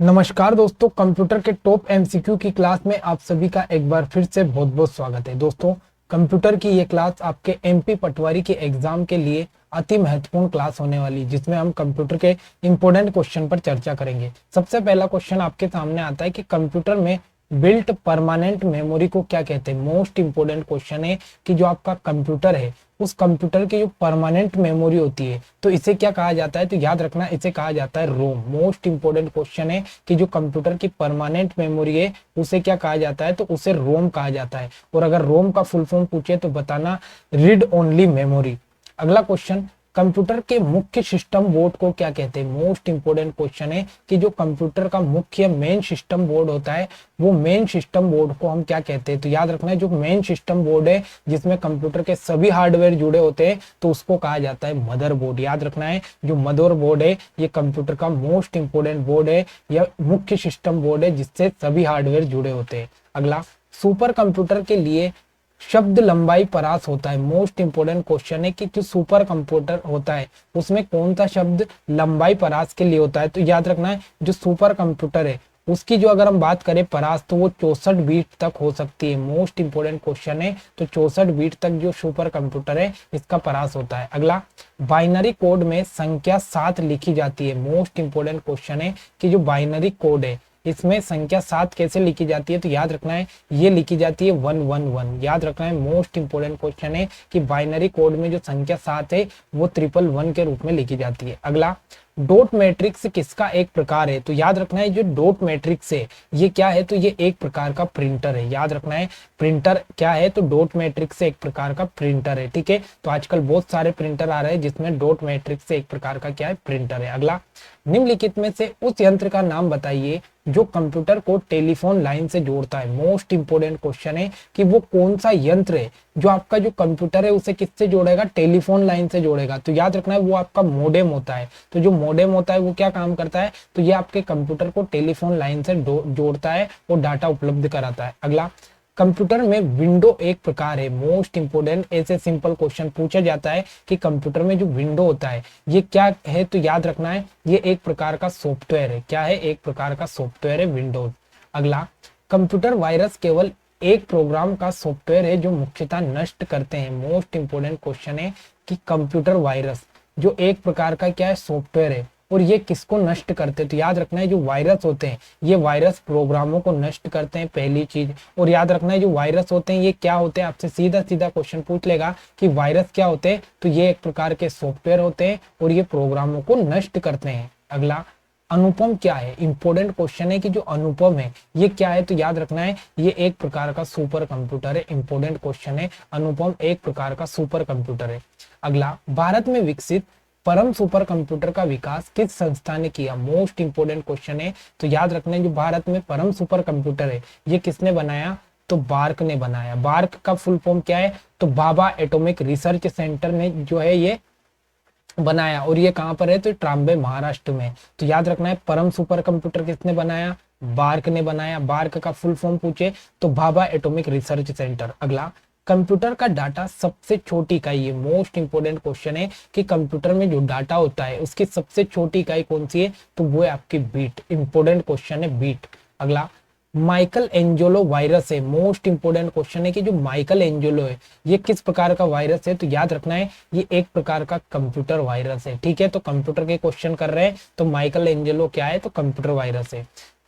नमस्कार दोस्तों, कंप्यूटर के टॉप एमसीक्यू की क्लास में आप सभी का एक बार फिर से बहुत बहुत स्वागत है। दोस्तों, कंप्यूटर की ये क्लास आपके एमपी पटवारी के एग्जाम के लिए अति महत्वपूर्ण क्लास होने वाली, जिसमें हम कंप्यूटर के इंपॉर्टेंट क्वेश्चन पर चर्चा करेंगे। सबसे पहला क्वेश्चन आपके सामने आता है कि कंप्यूटर में बिल्ट परमानेंट मेमोरी को क्या कहते हैं। मोस्ट इंपोर्टेंट क्वेश्चन है कि जो आपका कंप्यूटर है, उस कंप्यूटर की जो परमानेंट मेमोरी होती है, तो इसे क्या कहा जाता है। तो याद रखना, इसे कहा जाता है रोम। मोस्ट इंपोर्टेंट क्वेश्चन है कि जो कंप्यूटर की परमानेंट मेमोरी है, उसे क्या कहा जाता है। तो उसे रोम कहा जाता है। और अगर रोम का फुल फॉर्म पूछे तो बताना रीड ओनली मेमोरी। अगला क्वेश्चन, कंप्यूटर के मुख्य सिस्टम बोर्ड को क्या कहते हैं। मोस्ट इंपोर्टेंट क्वेश्चन है कि जो कंप्यूटर का मुख्य मेन सिस्टम बोर्ड होता है, वो मेन सिस्टम बोर्ड को हम क्या कहते हैं। तो याद रखना है, जो मेन सिस्टम बोर्ड है जिसमें कंप्यूटर के सभी हार्डवेयर जुड़े होते हैं, तो उसको कहा जाता है मदरबोर्ड। याद रखना है, जो मदरबोर्ड है ये कंप्यूटर का मोस्ट इंपोर्टेंट बोर्ड है, या मुख्य सिस्टम बोर्ड है जिससे सभी हार्डवेयर जुड़े होते हैं। अगला, सुपर कंप्यूटर के लिए शब्द लंबाई परास होता है। मोस्ट इंपोर्टेंट क्वेश्चन है कि जो सुपर कंप्यूटर होता है उसमें कौन सा शब्द लंबाई परास के लिए होता है। तो याद रखना है, जो सुपर कंप्यूटर है उसकी जो अगर हम बात करें परास, तो वो 64 बीट तक हो सकती है। मोस्ट इंपोर्टेंट क्वेश्चन है, तो 64 बीट तक जो सुपर कंप्यूटर है इसका परास होता है। अगला, बाइनरी कोड में संख्या 7 लिखी जाती है। मोस्ट इंपोर्टेंट क्वेश्चन है कि जो बाइनरी कोड है इसमें संख्या 7 कैसे लिखी जाती है। तो याद रखना है, ये लिखी जाती है 111। याद रखना है, मोस्ट इंपोर्टेंट क्वेश्चन है कि बाइनरी कोड में जो संख्या 7 है वो 111 के रूप में लिखी जाती है। अगला, डॉट मैट्रिक्स किसका एक प्रकार है। तो याद रखना है, जो डॉट मैट्रिक्स है ये क्या है। तो ये एक प्रकार का प्रिंटर है। याद रखना है, प्रिंटर क्या है। तो डॉट मैट्रिक्स से एक प्रकार का प्रिंटर है। ठीक है, तो आजकल बहुत सारे प्रिंटर आ रहे हैं जिसमें डॉट मैट्रिक्स से एक प्रकार का क्या है, प्रिंटर है। अगला, निम्नलिखित में से उस यंत्र का नाम बताइए जो कंप्यूटर को टेलीफोन लाइन से जोड़ता है। मोस्ट इंपोर्टेंट क्वेश्चन है कि वो कौन सा यंत्र है जो आपका जो कंप्यूटर है उसे किससे जोड़ेगा, टेलीफोन लाइन से जोड़ेगा। तो याद रखना है, वो आपका मोडेम होता है। तो जो मोडेम होता है वो क्या काम करता है। तो ये आपके कंप्यूटर को टेलीफोन लाइन से जोड़ता है और डाटा उपलब्ध कराता है। अगला, कंप्यूटर में विंडो एक प्रकार है। मोस्ट इंपोर्टेंट, ऐसे सिंपल क्वेश्चन पूछा जाता है कि कंप्यूटर में जो विंडो होता है ये क्या है। तो याद रखना है, ये एक प्रकार का सॉफ्टवेयर है। क्या है, एक प्रकार का सॉफ्टवेयर है विंडोज। अगला, कंप्यूटर वायरस केवल एक प्रोग्राम का सॉफ्टवेयर है जो मुख्यतः नष्ट करते हैं। मोस्ट इंपोर्टेंट क्वेश्चन है कि कंप्यूटर वायरस जो एक प्रकार का क्या है, सॉफ्टवेयर है, और ये किसको नष्ट करते हैं। तो याद रखना है, जो वायरस होते हैं ये वायरस प्रोग्रामों को नष्ट करते हैं, पहली चीज। और याद रखना है, जो वायरस होते हैं ये क्या होते हैं, आपसे सीधा सीधा क्वेश्चन पूछ लेगा कि वायरस क्या होते हैं। तो ये एक प्रकार के सॉफ्टवेयर होते हैं और ये प्रोग्रामों को नष्ट करते हैं। अगला, अनुपम क्या है। इंपोर्टेंट क्वेश्चन है कि जो अनुपम है ये क्या है। तो याद रखना है, ये एक प्रकार का सुपर कंप्यूटर है। इंपोर्टेंट क्वेश्चन है, अनुपम एक प्रकार का सुपर कंप्यूटर है। अगला, भारत में विकसित परम सुपर कंप्यूटर का विकास किस संस्था ने किया। मोस्ट इंपोर्टेंट क्वेश्चन है। तो याद रखना है, जो भारत में परम सुपर कंप्यूटर है ये किसने बनाया। तो बार्क ने बनाया। बार्क का फुल फॉर्म क्या है। तो भाभा एटॉमिक रिसर्च सेंटर ने जो है ये बनाया, और ये कहां पर है। तो ट्राम्बे महाराष्ट्र में। तो याद रखना है, परम सुपर कंप्यूटर किसने बनाया, बार्क ने बनाया। बार्क का फुल फॉर्म पूछे तो भाभा एटॉमिक रिसर्च सेंटर। अगला, कंप्यूटर का डाटा सबसे छोटी इकाई है। मोस्ट इंपोर्टेंट क्वेश्चन है कि कंप्यूटर में जो डाटा होता है उसकी सबसे छोटी इकाई कौन सी है। तो वो है आपकी बीट। इंपोर्टेंट क्वेश्चन है, बीट। अगला, माइकल एंजेलो वायरस है। मोस्ट इंपोर्टेंट क्वेश्चन है कि जो माइकल एंजेलो है ये किस प्रकार का वायरस है। तो याद रखना है, ये एक प्रकार का कंप्यूटर वायरस है। ठीक है, तो कंप्यूटर के क्वेश्चन कर रहे हैं तो माइकल एंजेलो क्या है। तो कंप्यूटर वायरस है,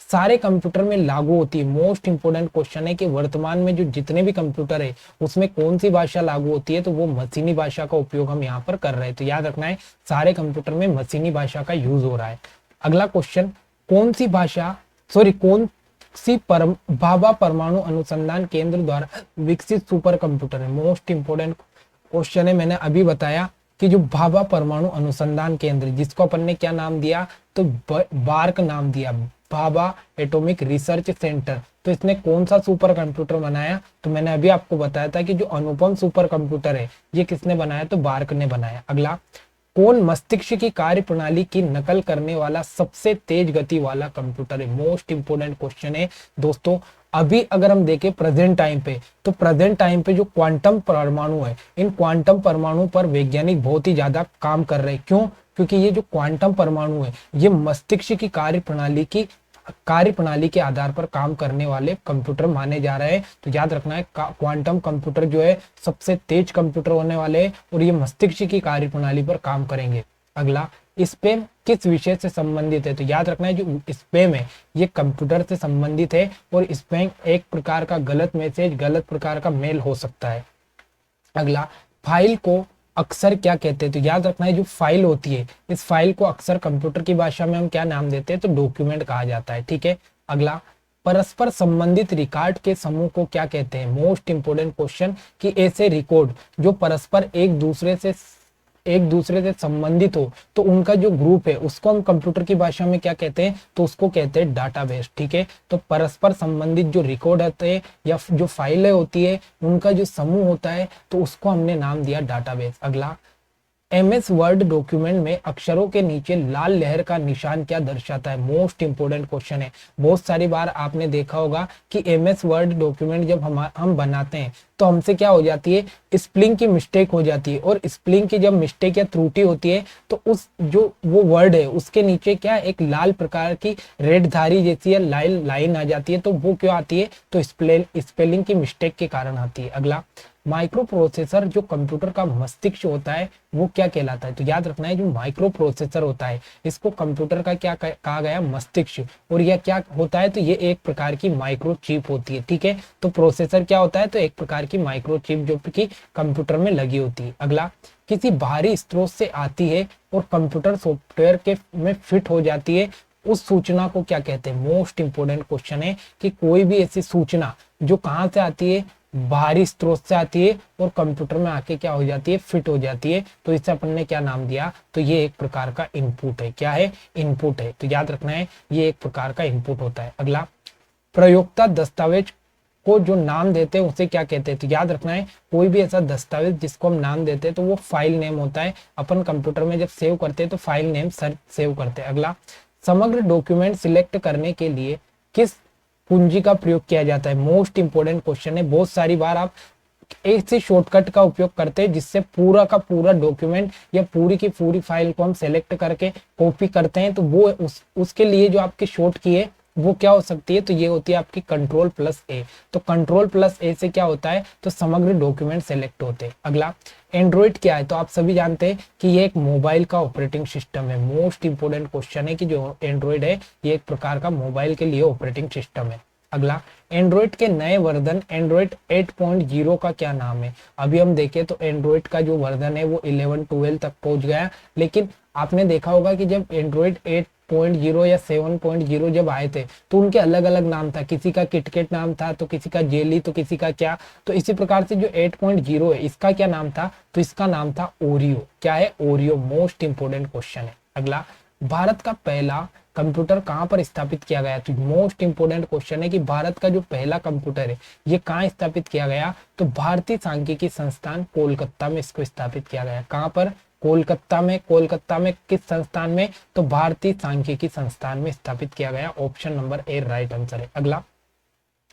सारे कंप्यूटर में लागू होती है। मोस्ट इंपोर्टेंट क्वेश्चन है कि वर्तमान में जो जितने भी कंप्यूटर है उसमें कौन सी भाषा लागू होती है। तो वो मशीनी भाषा का उपयोग हम यहाँ पर कर रहे हैं। तो याद रखना है, सारे कंप्यूटर में मशीनी भाषा का यूज हो रहा है। अगला क्वेश्चन, कौन सी भाषा कौन सी भाभा परमाणु अनुसंधान केंद्र द्वारा विकसित सुपर कंप्यूटर है। मोस्ट इंपोर्टेंट क्वेश्चन है, मैंने अभी बताया कि जो भाभा परमाणु अनुसंधान केंद्र, जिसको अपन ने क्या नाम दिया। तो बार्क नाम दिया, भाभा एटॉमिक रिसर्च सेंटर। तो इसने कौन सा सुपर कंप्यूटर बनाया। तो मैंने अभी आपको बताया था कि जो अनुपम सुपर कंप्यूटर है ये किसने बनाया। तो बार्क ने बनाया। अगला, कौन मस्तिष्क की कार्य प्रणाली की नकल करने वाला सबसे तेज गति वाला कंप्यूटर है। मोस्ट इंपोर्टेंट क्वेश्चन है दोस्तों। अभी अगर हम देखें प्रेजेंट टाइम पे, तो प्रेजेंट टाइम पे जो क्वांटम परमाणु है, इन क्वांटम परमाणु पर वैज्ञानिक बहुत ही ज्यादा काम कर रहे हैं। क्यों, क्योंकि ये जो क्वांटम परमाणु है ये मस्तिष्क की कार्य प्रणाली की कार्य प्रणाली के आधार पर काम करने वाले कंप्यूटर माने जा रहे हैं। तो याद रखना है क्वांटम कंप्यूटर जो है सबसे तेज कंप्यूटर होने वाले हैं और ये मस्तिष्क की कार्य प्रणाली पर काम करेंगे। अगला, स्पैम किस विषय से संबंधित है? तो याद रखना है जो स्पैम है ये कंप्यूटर से संबंधित है और स्पैम एक प्रकार का गलत मैसेज, गलत प्रकार का मेल हो सकता है। अगला, फाइल को अक्सर क्या कहते हैं? तो याद रखना है जो फाइल होती है इस फाइल को अक्सर कंप्यूटर की भाषा में हम क्या नाम देते हैं? तो डॉक्यूमेंट कहा जाता है। ठीक है। अगला, परस्पर संबंधित रिकॉर्ड के समूह को क्या कहते हैं? मोस्ट इंपोर्टेंट क्वेश्चन कि ऐसे रिकॉर्ड जो परस्पर एक दूसरे से संबंधित हो तो उनका जो ग्रुप है उसको हम कंप्यूटर की भाषा में क्या कहते हैं? तो उसको कहते हैं डाटाबेस। ठीक है। तो परस्पर संबंधित जो रिकॉर्ड होते हैं या जो फाइलें होती है उनका जो समूह होता है तो उसको हमने नाम दिया डाटाबेस। अगला, एमएस वर्ड डॉक्यूमेंट में अक्षरों के नीचे लाल लहर का निशान क्या दर्शाता है? मोस्ट इंपोर्टेंट क्वेश्चन है। बहुत सारी बार आपने देखा होगा कि एमएस वर्ड डॉक्यूमेंट जब हम बनाते हैं तो हमसे क्या हो जाती है? स्पेलिंग की मिस्टेक हो जाती है और स्पेलिंग की जब मिस्टेक या त्रुटि होती है तो उस जो वो वर्ड है उसके नीचे क्या एक लाल प्रकार की रेड धारी जैसी लाइन आ जाती है। तो वो क्यों आती है? तो स्पेलिंग की मिस्टेक के कारण आती है। अगला, माइक्रो प्रोसेसर जो कंप्यूटर का मस्तिष्क होता है वो क्या कहलाता है? तो याद रखना है जो माइक्रो प्रोसेसर होता है इसको कंप्यूटर का क्या कहा गया? मस्तिष्क। और यह क्या होता है? तो ये एक प्रकार की माइक्रो चिप होती है। ठीक है। तो प्रोसेसर क्या होता है? तो एक प्रकार की माइक्रो चिप जो कि कंप्यूटर में लगी होती है। अगला, किसी बाहरी स्रोत से आती है और कंप्यूटर सॉफ्टवेयर के में फिट हो जाती है उस सूचना को क्या कहते हैं? मोस्ट इंपोर्टेंट क्वेश्चन है कि कोई भी ऐसी सूचना जो कहां से आती है? बाहरी स्रोत से आती है और कंप्यूटर में आके क्या हो जाती है? फिट हो जाती है। तो इसे अपन ने क्या नाम दिया? तो ये एक प्रकार का इनपुट है। क्या है? इनपुट है। तो याद रखना है ये एक प्रकार का इनपुट होता है। अगला, प्रयोक्ता दस्तावेज को जो नाम देते हैं उसे क्या कहते हैं? तो याद रखना है कोई भी ऐसा दस्तावेज जिसको हम नाम देते हैं तो वो फाइल नेम होता है। अपन कंप्यूटर में जब सेव करते हैं तो फाइल नेम सेव करते हैं। अगला, समग्र डॉक्यूमेंट सिलेक्ट करने के लिए किस कुंजी का प्रयोग किया जाता है? मोस्ट इंपोर्टेंट क्वेश्चन है। बहुत सारी बार आप ऐसे शॉर्टकट का उपयोग करते हैं जिससे पूरा का पूरा डॉक्यूमेंट या पूरी की पूरी फाइल को हम सेलेक्ट करके कॉपी करते हैं। तो वो उसके लिए जो आपकी शॉर्ट की है वो क्या हो सकती है? तो ये होती है आपकी कंट्रोल+A। तो कंट्रोल+A से क्या होता है? तो समग्र डॉक्यूमेंट सेलेक्ट होते हैं। अगला, एंड्रॉइड क्या है? तो आप सभी जानते हैं कि ये एक मोबाइल का ऑपरेटिंग सिस्टम है। मोस्ट इंपोर्टेंट क्वेश्चन है कि जो एंड्रॉइड है ये एक प्रकार का मोबाइल के लिए ऑपरेटिंग सिस्टम है। अगला, एंड्रॉइड के नए वर्जन एंड्रॉइड 8.0 का क्या नाम है? अभी हम देखें तो एंड्रॉइड का जो वर्जन है वो 11 12 तक पहुंच गया, लेकिन आपने देखा होगा कि जब एंड्रॉइड 8.0 या 7.0 जब आए थे तो उनके अलग अलग नाम था। किसी का किटकेट नाम था, तो किसी का जेली, तो किसी का क्या। तो इसी प्रकार से जो 8.0 है इसका क्या नाम था? तो इसका नाम था ओरियो। क्या है? ओरियो। मोस्ट इंपोर्टेंट क्वेश्चन है। अगला, भारत का पहला कंप्यूटर कहां पर स्थापित किया गया? तो मोस्ट इंपोर्टेंट क्वेश्चन है कि भारत का जो पहला कंप्यूटर है ये कहां स्थापित किया गया? तो भारतीय सांख्यिकी संस्थान कोलकाता में इसको स्थापित किया गया। कहां पर? कोलकाता में। कोलकाता में किस संस्थान में? तो भारतीय सांख्यिकी संस्थान में स्थापित किया गया। Option number A right answer है। अगला,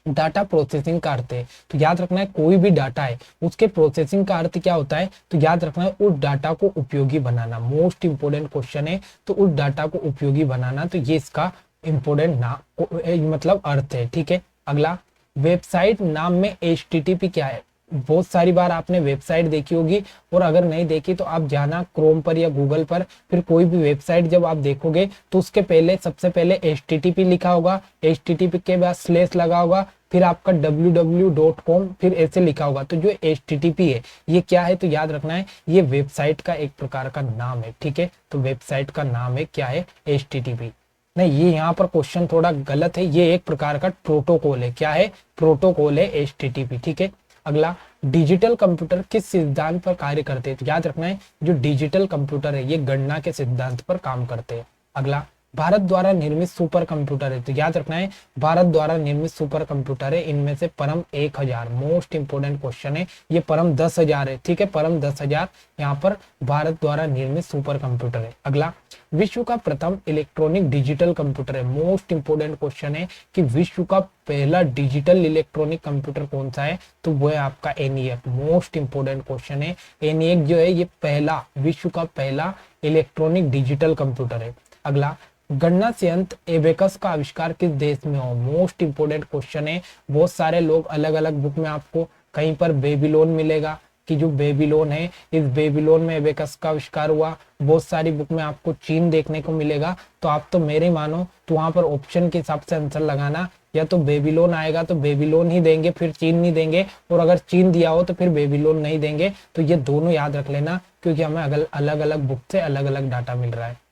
डाटा प्रोसेसिंग का अर्थ है? तो याद रखना है कोई भी डाटा है उसके प्रोसेसिंग का अर्थ क्या होता है? तो याद रखना है उस डाटा को उपयोगी बनाना। मोस्ट इंपोर्टेंट क्वेश्चन है। तो उस डाटा को उपयोगी बनाना, तो ये इसका इंपोर्टेंट नाम मतलब अर्थ है। ठीक है। अगला, वेबसाइट नाम में HTTP क्या है? बहुत सारी बार आपने वेबसाइट देखी होगी और अगर नहीं देखी तो आप जाना क्रोम पर या गूगल पर, फिर कोई भी वेबसाइट जब आप देखोगे तो उसके पहले सबसे पहले HTTP लिखा होगा, HTTP के बाद स्लैश लगा होगा, फिर आपका www.com फिर ऐसे लिखा होगा। तो जो HTTP है ये क्या है? तो याद रखना है ये वेबसाइट का एक प्रकार का नाम है। ठीक है। तो वेबसाइट का नाम है क्या है? HTTP। नहीं, ये यहाँ पर क्वेश्चन थोड़ा गलत है। ये एक प्रकार का प्रोटोकॉल है। क्या है? प्रोटोकॉल है HTTP। ठीक है। अगला, डिजिटल कंप्यूटर किस सिद्धांत पर कार्य करते हैं? तो याद रखना है जो डिजिटल कंप्यूटर है ये गणना के सिद्धांत पर काम करते हैं। अगला, भारत द्वारा निर्मित सुपर कंप्यूटर है? तो याद रखना है भारत द्वारा निर्मित सुपर कंप्यूटर है इनमें से परम 1000। मोस्ट इंपोर्टेंट क्वेश्चन है। ये परम 10,000 है। ठीक है। परम 10,000 यहाँ पर भारत द्वारा निर्मित सुपर कंप्यूटर है। अगला, विश्व का प्रथम इलेक्ट्रॉनिक डिजिटल कंप्यूटर है? मोस्ट इंपोर्टेंट क्वेश्चन है कि विश्व का पहला डिजिटल इलेक्ट्रॉनिक कंप्यूटर कौन सा है? तो वो है आपका ENIAC। मोस्ट इंपोर्टेंट क्वेश्चन है। ENIAC जो है ये पहला विश्व का पहला इलेक्ट्रॉनिक डिजिटल कंप्यूटर है। अगला, गणना संयंत्र एबेकस का आविष्कार किस देश में हो? मोस्ट इंपोर्टेंट क्वेश्चन है। बहुत सारे लोग अलग अलग बुक में आपको कहीं पर बेबीलोन मिलेगा कि जो बेबीलोन है, इस बेबीलोन में एबेकस का आविष्कार हुआ। बहुत सारी बुक में आपको चीन देखने को मिलेगा। तो आप तो मेरे मानो तो वहां पर ऑप्शन के हिसाब से आंसर लगाना, या तो बेबीलोन आएगा तो बेबीलोन ही देंगे, फिर चीन नहीं देंगे, और अगर चीन दिया हो तो फिर बेबीलोन नहीं देंगे। तो ये दोनों याद रख लेना, क्योंकि हमें अलग अलग बुक से अलग अलग डाटा मिल रहा है।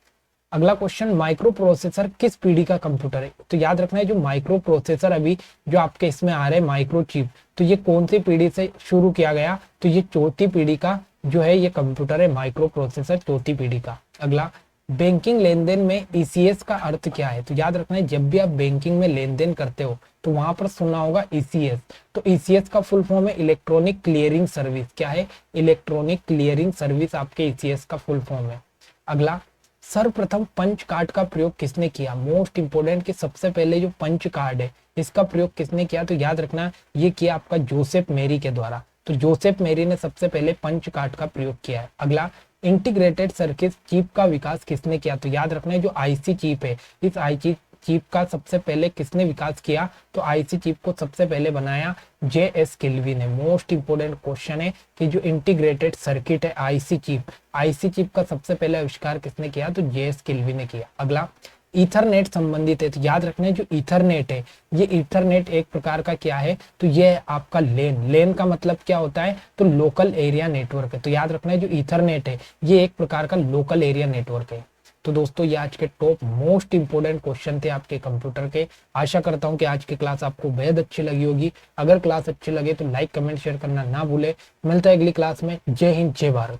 अगला क्वेश्चन, माइक्रो प्रोसेसर किस पीढ़ी का कंप्यूटर है? तो याद रखना है जो माइक्रो प्रोसेसर अभी जो आपके इसमें आ रहे हैं माइक्रो चिप, तो ये कौन सी पीढ़ी से शुरू किया गया? तो ये चौथी पीढ़ी का जो है ये कंप्यूटर है, माइक्रो प्रोसेसर चौथी पीढ़ी का। अगला, बैंकिंग लेन देन में ईसीएस का अर्थ क्या है? तो याद रखना है जब भी आप बैंकिंग में लेन देन करते हो तो वहां पर सुना होगा ईसीएस। तो ईसीएस का फुल फॉर्म है इलेक्ट्रॉनिक क्लियरिंग सर्विस। क्या है? इलेक्ट्रॉनिक क्लियरिंग सर्विस आपके ईसीएस का फुल फॉर्म है। अगला, सर्वप्रथम पंच कार्ड का प्रयोग किसने किया? मोस्ट इंपोर्टेंट कि सबसे पहले जो पंच कार्ड है इसका प्रयोग किसने किया? तो याद रखना ये किया आपका जोसेफ मेरी के द्वारा। तो जोसेफ मेरी ने सबसे पहले पंच कार्ड का प्रयोग किया है। अगला, इंटीग्रेटेड सर्किट चिप का विकास किसने किया? तो याद रखना है जो आईसी चिप है, इस आईसी चिप का सबसे पहले किसने विकास किया? तो आईसी चिप को सबसे पहले बनाया जेएस किल्वी ने। मोस्ट इंपोर्टेंट क्वेश्चन है कि जो इंटीग्रेटेड सर्किट है आईसी चिप का सबसे पहले आविष्कार किसने किया? तो जेएस किल्वी ने किया। अगला, ईथरनेट संबंधित है। तो याद रखना है जो ईथरनेट है, ये ईथरनेट एक प्रकार का क्या है? तो ये है आपका लेन का मतलब क्या होता है? तो लोकल एरिया नेटवर्क है। तो याद रखना है जो ईथरनेट है ये एक प्रकार का लोकल एरिया नेटवर्क है। तो दोस्तों ये आज के टॉप मोस्ट इंपोर्टेंट क्वेश्चन थे आपके कंप्यूटर के। आशा करता हूं कि आज की क्लास आपको बेहद अच्छी लगी होगी। अगर क्लास अच्छी लगे तो लाइक कमेंट शेयर करना ना भूले। मिलता है अगली क्लास में। जय हिंद, जय भारत।